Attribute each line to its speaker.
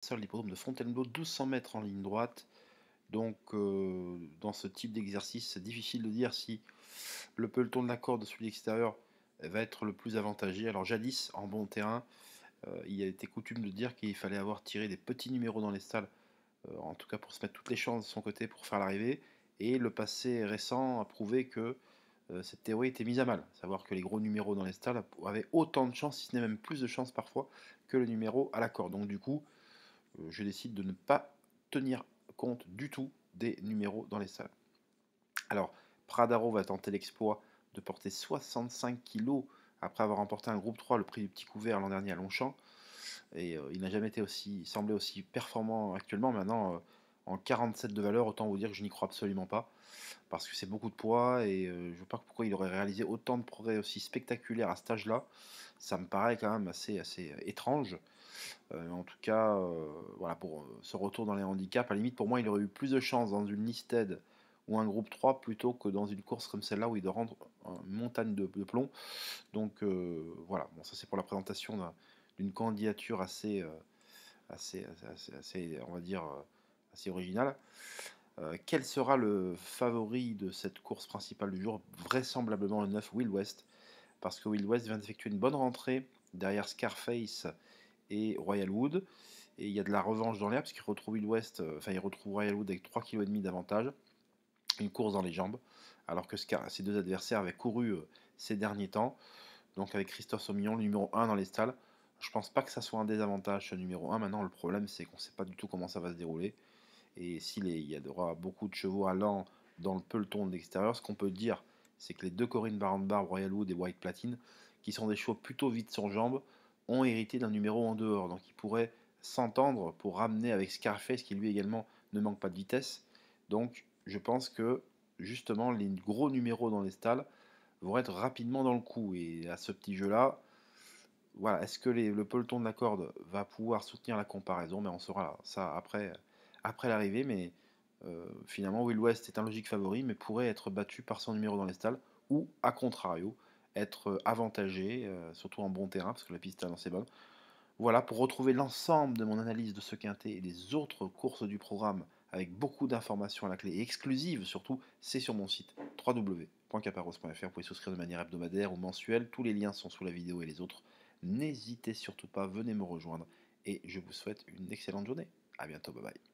Speaker 1: Sur l'hippodrome de Fontainebleau, 1200 mètres en ligne droite. Donc, dans ce type d'exercice, c'est difficile de dire si le peloton de la corde, celui extérieur, va être le plus avantagé. Alors, jadis, en bon terrain, il a été coutume de dire qu'il fallait avoir tiré des petits numéros dans les stalles, en tout cas pour se mettre toutes les chances de son côté pour faire l'arrivée. Et le passé récent a prouvé que cette théorie était mise à mal. Savoir que les gros numéros dans les stalles avaient autant de chances, si ce n'est même plus de chances parfois, que le numéro à la corde. Donc, du coup, je décide de ne pas tenir compte du tout des numéros dans les salles. Alors, Pradaro va tenter l'exploit de porter 65 kg après avoir remporté un groupe 3, le prix du petit couvert l'an dernier à Longchamp. Et il n'a jamais été semblé aussi performant actuellement. Maintenant, en 47 de valeur, autant vous dire que je n'y crois absolument pas. Parce que c'est beaucoup de poids et je ne vois pas pourquoi il aurait réalisé autant de progrès aussi spectaculaires à cet âge-là. Ça me paraît quand même assez étrange. En tout cas, voilà, pour ce retour dans les handicaps, à la limite, pour moi, il aurait eu plus de chance dans une listed ou un groupe 3 plutôt que dans une course comme celle-là où il doit rendre une montagne de plomb. Donc voilà, bon, ça c'est pour la présentation d'une candidature on va dire, assez originale. Quel sera le favori de cette course principale du jour? Vraisemblablement le 9 Will West, parce que Will West vient d'effectuer une bonne rentrée derrière Scarface et Royal Wood. Et il y a de la revanche dans l'air, parce qu'il retrouve il retrouve Royal Wood avec 3,5 kg d'avantage, une course dans les jambes, alors que ses deux adversaires avaient couru ces derniers temps. Donc avec Christophe Soumillon, le numéro 1 dans les stalles, je pense pas que ça soit un désavantage ce numéro 1. Maintenant, le problème, c'est qu'on ne sait pas du tout comment ça va se dérouler. Et il y aura beaucoup de chevaux allants dans le peloton de l'extérieur, ce qu'on peut dire, c'est que les deux Corinne Barbe, Royal Wood et White Platine, qui sont des chevaux plutôt vite sur jambes, ont hérité d'un numéro en dehors. Donc ils pourraient s'entendre pour ramener avec Scarface, qui lui également ne manque pas de vitesse. Donc je pense que justement les gros numéros dans les stalles vont être rapidement dans le coup. Et à ce petit jeu-là, voilà, est-ce que le peloton de la corde va pouvoir soutenir la comparaison? Mais on saura ça après l'arrivée. Mais finalement, Will West est un logique favori, mais pourrait être battu par son numéro dans les stalles, ou à contrario, être avantagé, surtout en bon terrain, parce que la piste est assez bonne. Voilà, pour retrouver l'ensemble de mon analyse de ce quintet et des autres courses du programme, avec beaucoup d'informations à la clé et exclusives surtout, c'est sur mon site www.caparros.fr. Vous pouvez souscrire de manière hebdomadaire ou mensuelle. Tous les liens sont sous la vidéo et les autres. N'hésitez surtout pas, venez me rejoindre et je vous souhaite une excellente journée. A bientôt, bye bye.